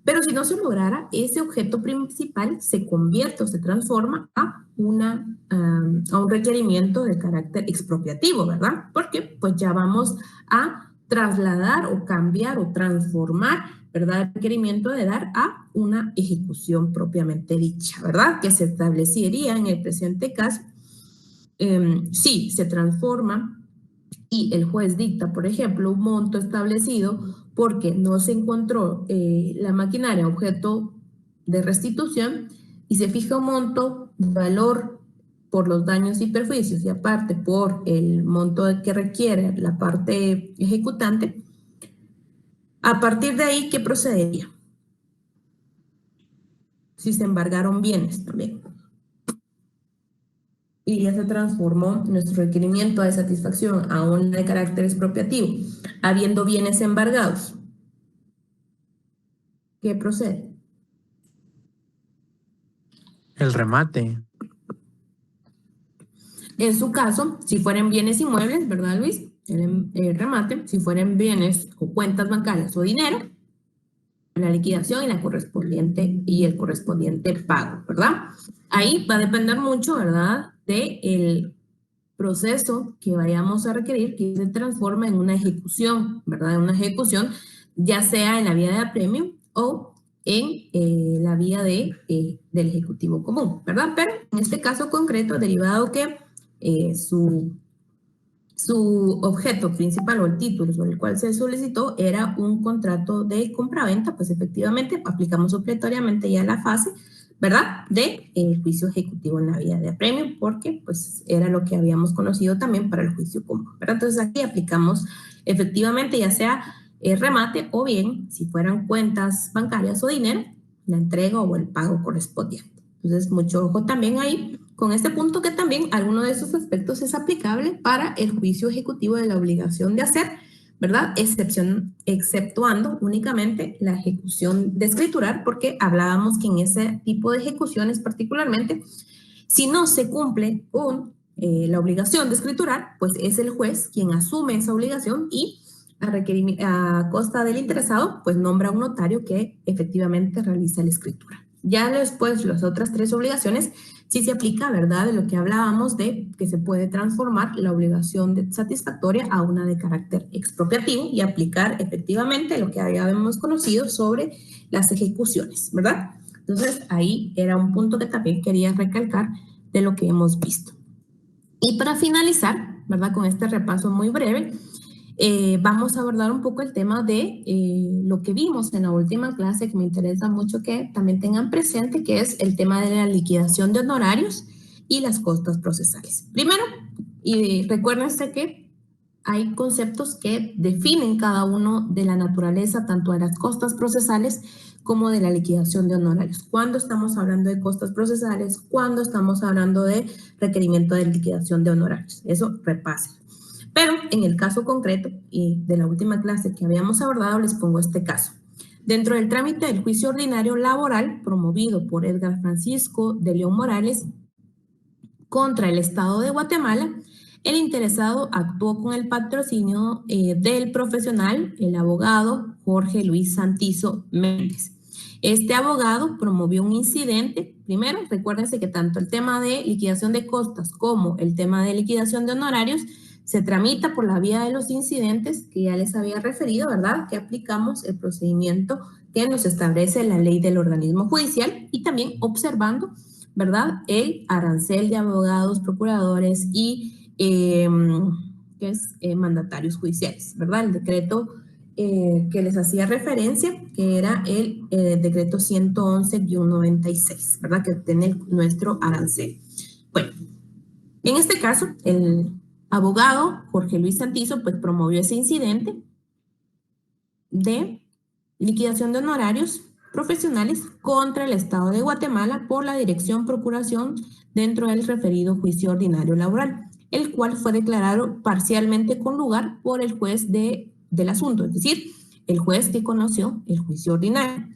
Pero si no se lograra, ese objeto principal se convierte o se transforma a un requerimiento de carácter expropiativo, ¿verdad? Porque pues ya vamos a trasladar o cambiar o transformar, ¿verdad?, el requerimiento de dar a una ejecución propiamente dicha, ¿verdad?, que se establecería en el presente caso si se transforma y el juez dicta, por ejemplo, un monto establecido porque no se encontró la maquinaria objeto de restitución y se fija un monto, valor por los daños y perjuicios y aparte por el monto que requiere la parte ejecutante. A partir de ahí, ¿qué procedería? Si se embargaron bienes también. Y ya se transformó nuestro requerimiento de satisfacción a un de carácter expropiativo, habiendo bienes embargados. ¿Qué procede? El remate. En su caso, si fueran bienes inmuebles, ¿verdad, Luis? El remate, si fueran bienes o cuentas bancarias o dinero, la liquidación y el correspondiente pago, ¿verdad? Ahí va a depender mucho, ¿verdad?, del proceso que vayamos a requerir que se transforme en una ejecución, ¿verdad? En una ejecución, ya sea en la vía de apremio o en la vía del ejecutivo común, ¿verdad? Pero en este caso concreto, derivado que su objeto principal o el título sobre el cual se solicitó era un contrato de compraventa, pues efectivamente aplicamos supletoriamente ya la fase, ¿verdad?, de juicio ejecutivo en la vía de apremio, porque pues era lo que habíamos conocido también para el juicio común, ¿verdad? Entonces aquí aplicamos efectivamente ya sea remate o bien, si fueran cuentas bancarias o dinero, la entrega o el pago correspondiente. Entonces, mucho ojo también ahí con este punto, que también alguno de esos aspectos es aplicable para el juicio ejecutivo de la obligación de hacer, ¿verdad? Exceptuando únicamente la ejecución de escriturar, porque hablábamos que en ese tipo de ejecuciones particularmente, si no se cumple con la obligación de escriturar, pues es el juez quien asume esa obligación y a costa del interesado, pues nombra un notario que efectivamente realiza la escritura. Ya después, las otras tres obligaciones sí se aplica, ¿verdad?, de lo que hablábamos de que se puede transformar la obligación satisfactoria a una de carácter expropiativo y aplicar efectivamente lo que habíamos conocido sobre las ejecuciones, ¿verdad? Entonces, ahí era un punto que también quería recalcar de lo que hemos visto. Y para finalizar, ¿verdad?, con este repaso muy breve, vamos a abordar un poco el tema de lo que vimos en la última clase, que me interesa mucho que también tengan presente, que es el tema de la liquidación de honorarios y las costas procesales. Primero, y recuérdense que hay conceptos que definen cada uno de la naturaleza, tanto de las costas procesales como de la liquidación de honorarios. ¿Cuándo estamos hablando de costas procesales? ¿Cuándo estamos hablando de requerimiento de liquidación de honorarios? Eso repase. Pero en el caso concreto y de la última clase que habíamos abordado, les pongo este caso. Dentro del trámite del juicio ordinario laboral promovido por Edgar Francisco de León Morales contra el Estado de Guatemala, el interesado actuó con el patrocinio del profesional, el abogado Jorge Luis Santizo Méndez. Este abogado promovió un incidente. Primero, recuérdense que tanto el tema de liquidación de costas como el tema de liquidación de honorarios se tramita por la vía de los incidentes que ya les había referido, ¿verdad? Que aplicamos el procedimiento que nos establece la ley del organismo judicial y también observando, ¿verdad?, el arancel de abogados, procuradores y mandatarios judiciales, ¿verdad? El decreto que les hacía referencia, que era el decreto 111-96, ¿verdad?, que tiene nuestro arancel. Bueno, en este caso, el abogado Jorge Luis Santizo pues promovió ese incidente de liquidación de honorarios profesionales contra el Estado de Guatemala por la Dirección Procuración dentro del referido juicio ordinario laboral, el cual fue declarado parcialmente con lugar por el juez del asunto, es decir, el juez que conoció el juicio ordinario,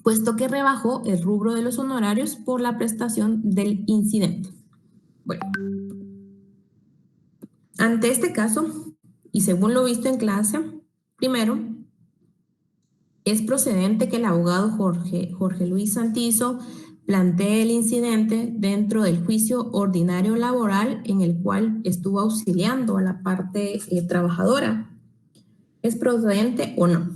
puesto que rebajó el rubro de los honorarios por la prestación del incidente. Bueno, ante este caso, y según lo visto en clase, primero, es procedente que el abogado Jorge Luis Santizo plantee el incidente dentro del juicio ordinario laboral en el cual estuvo auxiliando a la parte trabajadora. ¿Es procedente o no?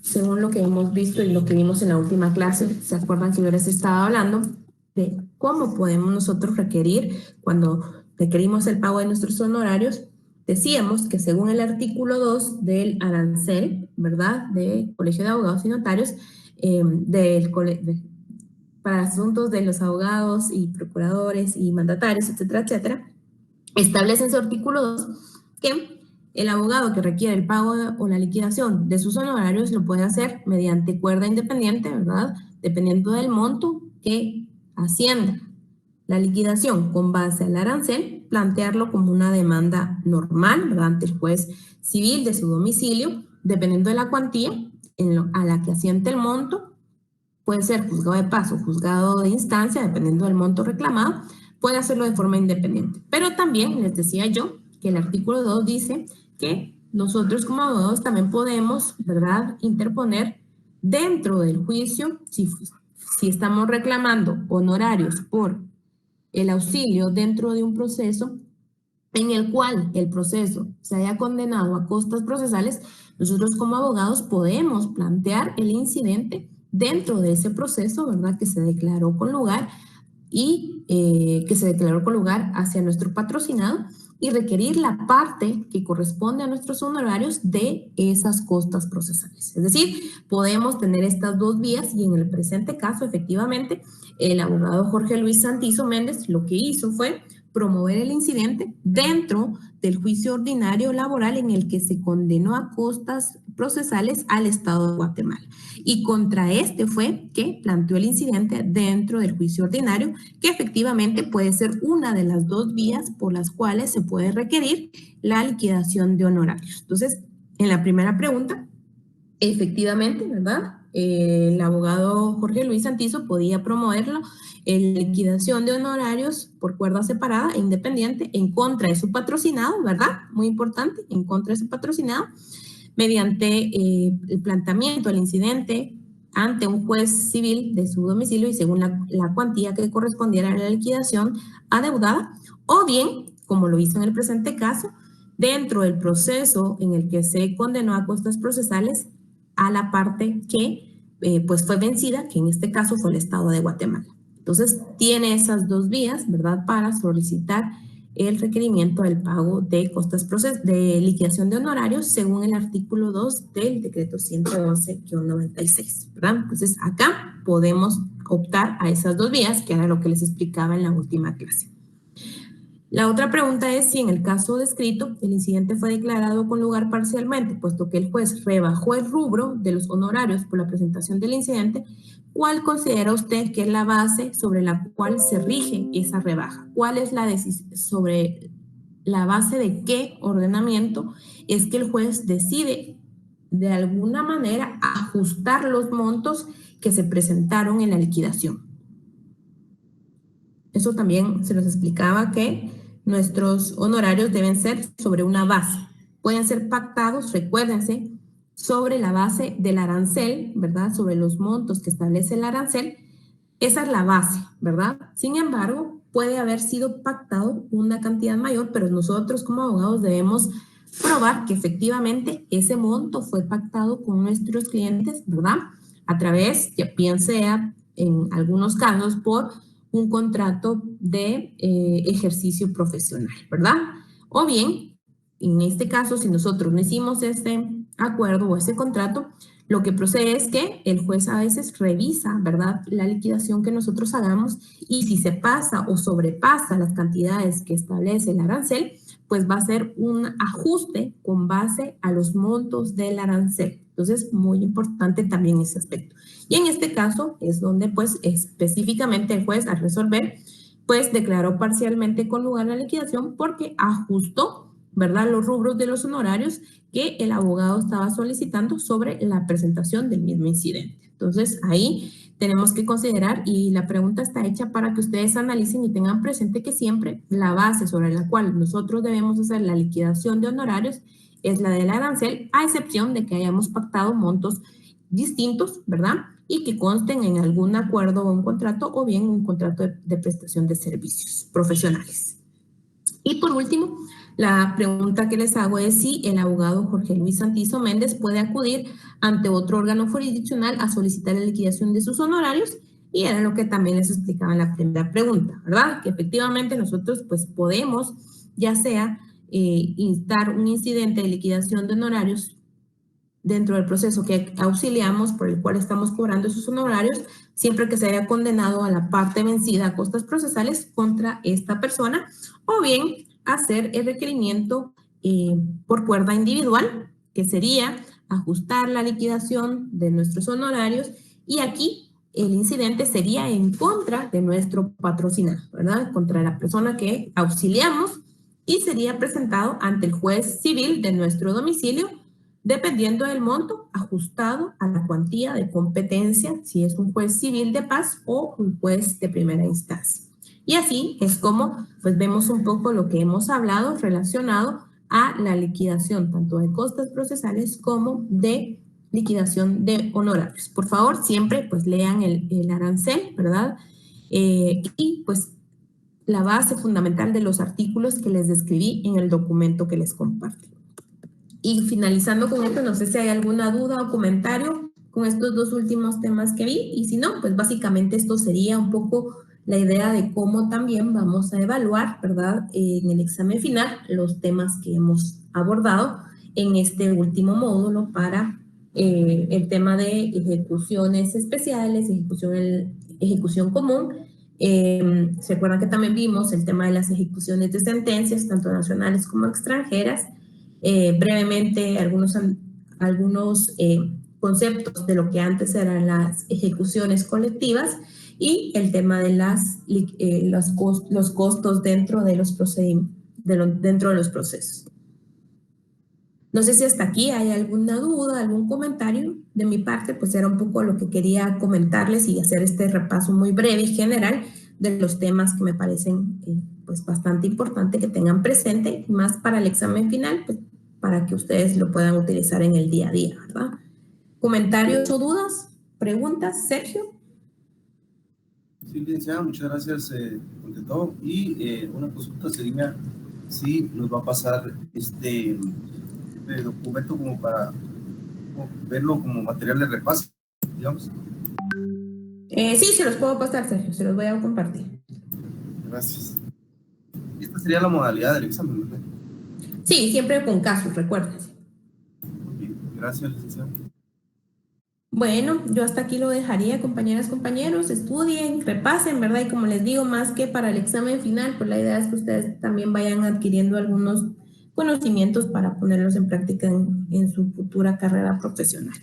Según lo que hemos visto y lo que vimos en la última clase, ¿se acuerdan que yo les estaba hablando de cómo podemos nosotros requerir cuando requerimos el pago de nuestros honorarios? Decíamos que según el artículo 2 del arancel, ¿verdad?, del Colegio de Abogados y Notarios, para asuntos de los abogados y procuradores y mandatarios, etcétera, etcétera, establece en su artículo 2 que el abogado que requiere el pago o la liquidación de sus honorarios lo puede hacer mediante cuerda independiente, ¿verdad?, dependiendo del monto que ascienda la liquidación con base al arancel, plantearlo como una demanda normal, ¿verdad?, ante el juez civil de su domicilio, dependiendo de la cuantía a la que asiente el monto. Puede ser juzgado de paso, juzgado de instancia, dependiendo del monto reclamado, puede hacerlo de forma independiente. Pero también les decía yo que el artículo 2 dice que nosotros como abogados también podemos, ¿verdad?, interponer dentro del juicio, si estamos reclamando honorarios por el auxilio dentro de un proceso en el cual el proceso se haya condenado a costas procesales, nosotros como abogados podemos plantear el incidente dentro de ese proceso, ¿verdad?, que se declaró con lugar y hacia nuestro patrocinado y requerir la parte que corresponde a nuestros honorarios de esas costas procesales. Es decir, podemos tener estas dos vías y en el presente caso, efectivamente, el abogado Jorge Luis Santizo Méndez lo que hizo fue promover el incidente dentro del juicio ordinario laboral en el que se condenó a costas procesales al Estado de Guatemala. Y contra este fue que planteó el incidente dentro del juicio ordinario, que efectivamente puede ser una de las dos vías por las cuales se puede requerir la liquidación de honorarios. Entonces, en la primera pregunta, efectivamente, ¿verdad?, el abogado Jorge Luis Santizo podía promoverlo en liquidación de honorarios por cuerda separada e independiente en contra de su patrocinado, ¿verdad? Muy importante, en contra de su patrocinado, mediante el planteamiento del incidente ante un juez civil de su domicilio y según la cuantía que correspondiera a la liquidación adeudada, o bien, como lo hizo en el presente caso, dentro del proceso en el que se condenó a costas procesales a la parte que pues fue vencida, que en este caso fue el Estado de Guatemala. Entonces, tiene esas dos vías, ¿verdad?, para solicitar el requerimiento del pago de costas de liquidación de honorarios según el artículo 2 del decreto 111-96, ¿verdad? Entonces, acá podemos optar a esas dos vías, que era lo que les explicaba en la última clase. La otra pregunta es si en el caso descrito el incidente fue declarado con lugar parcialmente, puesto que el juez rebajó el rubro de los honorarios por la presentación del incidente. ¿Cuál considera usted que es la base sobre la cual se rige esa rebaja? ¿Cuál es la decisión sobre la base de qué ordenamiento es que el juez decide de alguna manera ajustar los montos que se presentaron en la liquidación? Eso también se nos explicaba que nuestros honorarios deben ser sobre una base. Pueden ser pactados, recuérdense, sobre la base del arancel, ¿verdad? Sobre los montos que establece el arancel. Esa es la base, ¿verdad? Sin embargo, puede haber sido pactado una cantidad mayor, pero nosotros como abogados debemos probar que efectivamente ese monto fue pactado con nuestros clientes, ¿verdad? A través, ya bien sea en algunos casos, por un contrato de ejercicio profesional, ¿verdad? O bien, en este caso, si nosotros no hicimos este acuerdo o ese contrato, Lo que procede es que el juez a veces revisa, ¿verdad?, la liquidación que nosotros hagamos, y si se pasa o sobrepasa las cantidades que establece el arancel, pues va a ser un ajuste con base a los montos del arancel. Entonces, muy importante también ese aspecto. Y en este caso es donde, pues, específicamente el juez al resolver, pues, declaró parcialmente con lugar la liquidación porque ajustó, ¿verdad?, los rubros de los honorarios que el abogado estaba solicitando sobre la presentación del mismo incidente. Entonces, ahí tenemos que considerar, y la pregunta está hecha para que ustedes analicen y tengan presente que siempre la base sobre la cual nosotros debemos hacer la liquidación de honorarios es la del arancel, a excepción de que hayamos pactado montos distintos, ¿verdad?, y que consten en algún acuerdo o un contrato, o bien un contrato de prestación de servicios profesionales. Y por último, la pregunta que les hago es si el abogado Jorge Luis Santizo Méndez puede acudir ante otro órgano jurisdiccional a solicitar la liquidación de sus honorarios, y era lo que también les explicaba en la primera pregunta, ¿verdad? Que efectivamente nosotros pues podemos ya sea instar un incidente de liquidación de honorarios dentro del proceso que auxiliamos, por el cual estamos cobrando esos honorarios, siempre que se haya condenado a la parte vencida a costas procesales contra esta persona, o bien hacer el requerimiento por cuerda individual, que sería ajustar la liquidación de nuestros honorarios, y aquí el incidente sería en contra de nuestro patrocinado, ¿verdad?, contra la persona que auxiliamos, y sería presentado ante el juez civil de nuestro domicilio, dependiendo del monto, ajustado a la cuantía de competencia, si es un juez civil de paz o un juez de primera instancia. Y así es como pues vemos un poco lo que hemos hablado relacionado a la liquidación tanto de costas procesales como de liquidación de honorarios. Por favor, siempre pues lean el arancel, ¿verdad? Y pues la base fundamental de los artículos que les describí en el documento que les compartí. Y finalizando con esto, no sé si hay alguna duda o comentario con estos dos últimos temas que vi, y si no, pues básicamente esto sería un poco la idea de cómo también vamos a evaluar, ¿verdad?, en el examen final los temas que hemos abordado en este último módulo para el tema de ejecuciones especiales, ejecución común. Se acuerdan que también vimos el tema de las ejecuciones de sentencias, tanto nacionales como extranjeras. Brevemente algunos conceptos de lo que antes eran las ejecuciones colectivas, y el tema de los costos dentro de los procedimientos, dentro de los procesos. No sé si hasta aquí hay alguna duda, algún comentario. De mi parte, pues era un poco lo que quería comentarles y hacer este repaso muy breve y general de los temas que me parecen pues bastante importante que tengan presente, más para el examen final, pues para que ustedes lo puedan utilizar en el día a día, ¿verdad? ¿Comentarios o dudas? ¿Preguntas? Sergio. Sí, licenciada, muchas gracias por todo. Y una consulta sería si nos va a pasar este documento como para verlo como material de repaso, digamos. Sí, se los puedo pasar, Sergio, se los voy a compartir. Gracias. Esta sería la modalidad del examen, ¿verdad? Sí, siempre con casos, recuérdense. Bien, gracias, licenciada. Bueno, yo hasta aquí lo dejaría, compañeras, compañeros, estudien, repasen, ¿verdad? Y como les digo, más que para el examen final, pues la idea es que ustedes también vayan adquiriendo algunos conocimientos para ponerlos en práctica en su futura carrera profesional.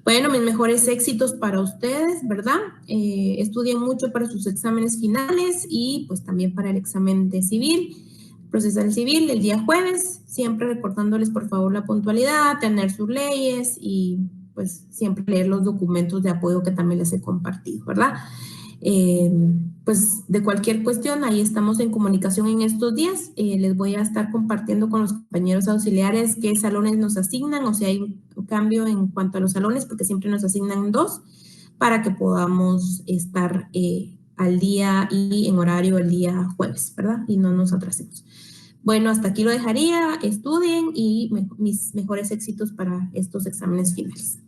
Bueno, mis mejores éxitos para ustedes, ¿verdad? Estudien mucho para sus exámenes finales y pues también para el examen de civil, procesal civil, el día jueves, siempre recordándoles por favor la puntualidad, tener sus leyes y pues siempre leer los documentos de apoyo que también les he compartido, ¿verdad? Pues de cualquier cuestión, ahí estamos en comunicación en estos días. Les voy a estar compartiendo con los compañeros auxiliares qué salones nos asignan, o si hay un cambio en cuanto a los salones, porque siempre nos asignan 2, para que podamos estar al día y en horario el día jueves, ¿verdad? Y no nos atrasemos. Bueno, hasta aquí lo dejaría. Estudien y mis mejores éxitos para estos exámenes finales.